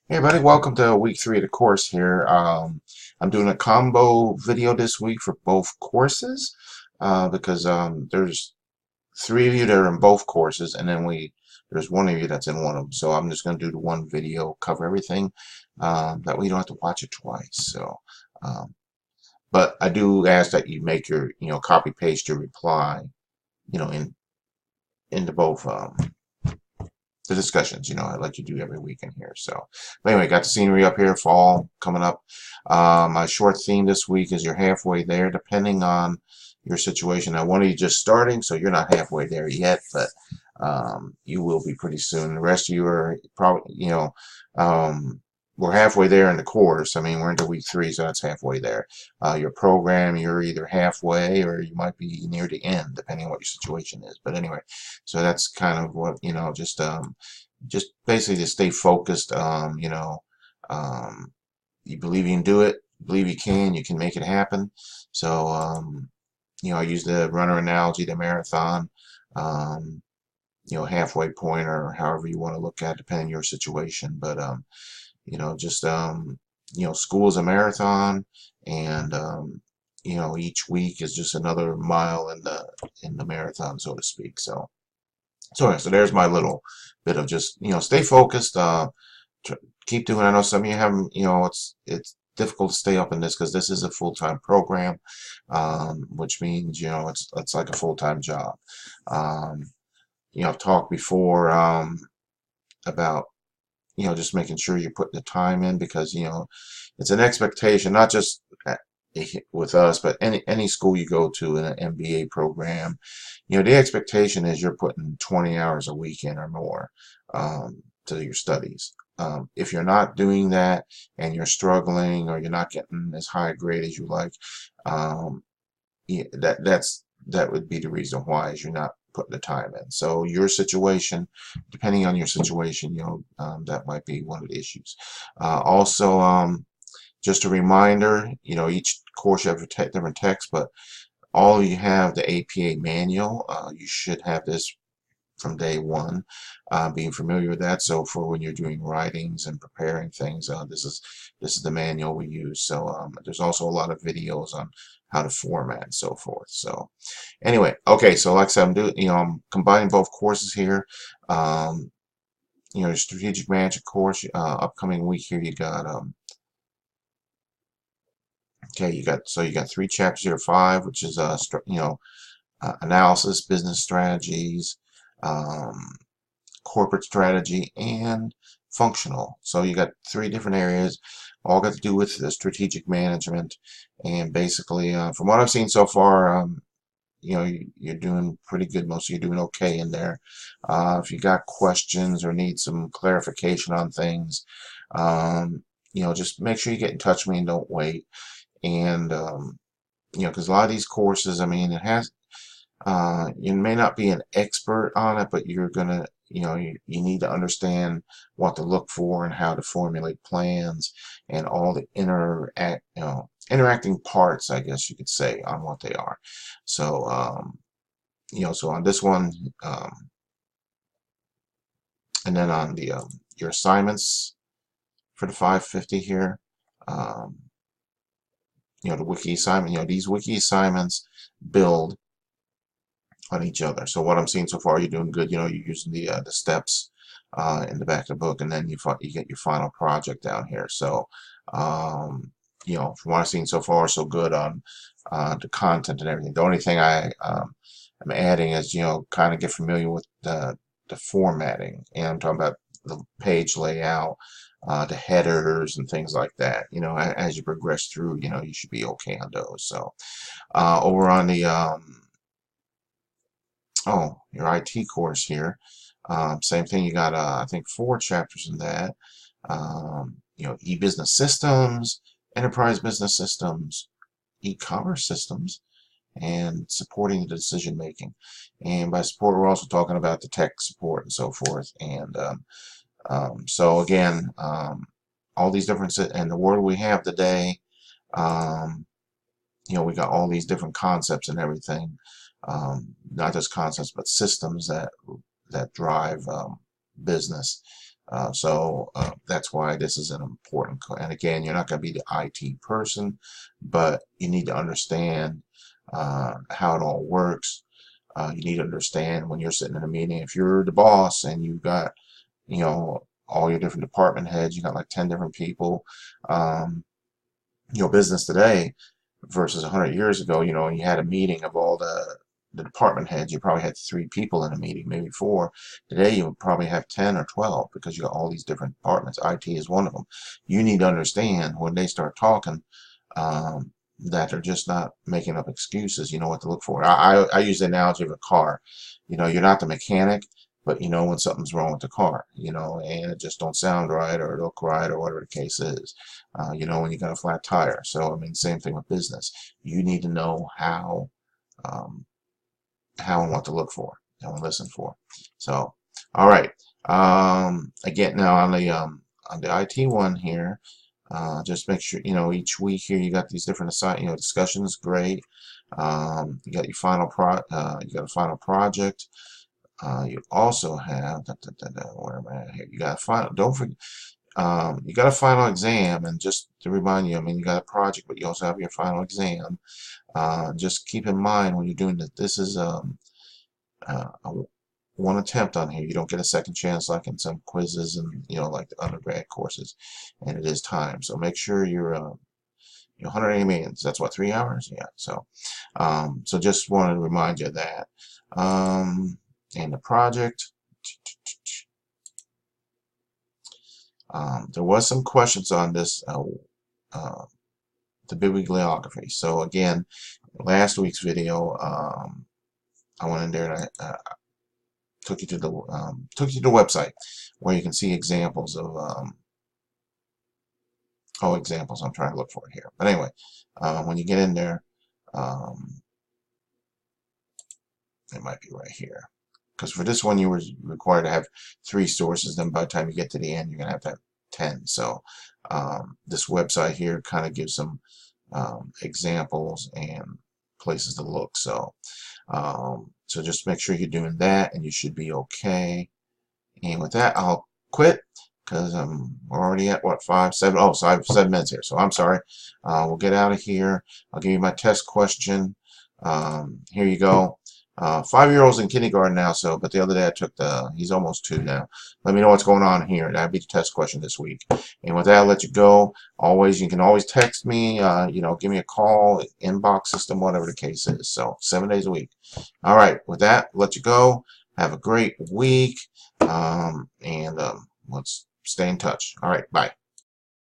Hey everybody, welcome to week 3 of the course here. I'm doing a combo video this week for both courses because there's 3 of you that are in both courses, and then there's 1 of you that's in one of them. So I'm just going to do the one video, cover everything. That way you don't have to watch it twice. Um, but I do ask that you make your, copy paste your reply, into both. The discussions, like you do every week in here. So, but anyway, got the scenery up here, fall coming up. My short theme this week is you're halfway there, depending on your situation. Now, one of you just starting, so you're not halfway there yet, but you will be pretty soon. The rest of you are probably, we're halfway there in the course. I mean, we're into week 3, so that's halfway there. Your program, you're either halfway or you might be near the end, depending on what your situation is. But anyway, so that's kind of what, just basically to stay focused. You believe you can do it, believe you can make it happen. So, I use the runner analogy, the marathon. Um, halfway point or however you want to look at it, depending on your situation. But just school is a marathon, and each week is just another mile in the marathon, so to speak. So there's my little bit of just stay focused. Keep doing. I know some of you have it's difficult to stay up in this because this is a full-time program, which means it's like a full-time job. Um, I've talked before about just making sure you're putting the time in because it's an expectation, not just with us, but any school you go to in an MBA program. The expectation is you're putting 20 hours a week in or more to your studies. If you're not doing that and you're struggling or you're not getting as high a grade as you like, yeah, that would be the reason why is you're not putting the time in. So your situation, depending on your situation, that might be one of the issues. Also, just a reminder, each course you have different text, but all you have the APA manual. You should have this from day one, being familiar with that. So for when you're doing writings and preparing things, this is the manual we use. So there's also a lot of videos on how to format and so forth. So anyway, okay. So like I said, I'm combining both courses here. Strategic management course, upcoming week here. You got okay. You got 3 chapters here, 5, which is analysis, business strategies. Um, Corporate strategy, and functional. So you got 3 different areas, all got to do with the strategic management. And basically, from what I've seen so far, you're doing pretty good. Most of you are doing okay in there. If you got questions or need some clarification on things, just make sure you get in touch with me and don't wait. And because a lot of these courses, I mean, you may not be an expert on it, but you're gonna, you need to understand what to look for and how to formulate plans and all the interacting parts, I guess you could say, on what they are. So, so on this one, and then on the your assignments for the 550 here, um, the wiki assignment, these wiki assignments build on each other. So what I'm seeing so far, you're doing good. You're using the steps in the back of the book, and then you get your final project down here. So from what I've seen so far, so good on the content and everything. The only thing I am adding is kind of get familiar with the formatting, and I'm talking about the page layout. The headers and things like that. As you progress through, you should be okay on those. So over on the your IT course here. Same thing. You got, I think, 4 chapters in that. E-business systems, enterprise business systems, e-commerce systems, and supporting the decision making. And by support, we're also talking about the tech support and so forth. And so again, all these different and the world we have today. We got all these different concepts and everything. Not just concepts, but systems that drive business. That's why this is an important. And again, you're not going to be the IT person, but you need to understand how it all works. You need to understand when you're sitting in a meeting, if you're the boss and you've got, all your different department heads, you got like 10 different people, business today versus 100 years ago, and you had a meeting of all the department heads, you probably had 3 people in a meeting, maybe 4. Today you would probably have 10 or 12 because you got all these different departments. IT is one of them. You need to understand when they start talking, that they're just not making up excuses. You know what to look for. I use the analogy of a car. You're not the mechanic, but you know when something's wrong with the car, and it just don't sound right or look right or whatever the case is. When you got a flat tire. So, I mean, same thing with business. You need to know um, how and what to look for and listen for. So, all right. Again, now on the IT one here, just make sure, each week here you got these different discussions. Great. You got your you got a final project. You also have where am I at here? You got a final. Don't forget. You got a final exam, and just to remind you, I mean, you got a project, but you also have your final exam. Just keep in mind when you're doing this. This is one attempt on here. You don't get a second chance like in some quizzes and like the undergrad courses, and it is time. So make sure you're 180 minutes. That's what, 3 hours? Yeah. So just wanted to remind you of that. And the project. There was some questions on this, the bibliography. So again, last week's video, I went in there and I took you to the website where you can see examples of examples. I'm trying to look for it here. But anyway, when you get in there, it might be right here. Because for this one, you were required to have 3 sources. Then by the time you get to the end, you're going to have 10. So this website here kind of gives some examples and places to look. So just make sure you're doing that, and you should be okay. And with that, I'll quit because we're already at what, 5, 7? Oh, so I have 7 minutes here. So I'm sorry. We'll get out of here. I'll give you my test question. Here you go. 5-year-old's in kindergarten now, but the other day I took he's almost 2 now. Let me know what's going on here. That'll be the test question this week. And with that, I'll let you go. You can always text me, give me a call, inbox system, whatever the case is. So 7 days a week. All right, with that, let you go. Have a great week, and let's stay in touch. All right, bye.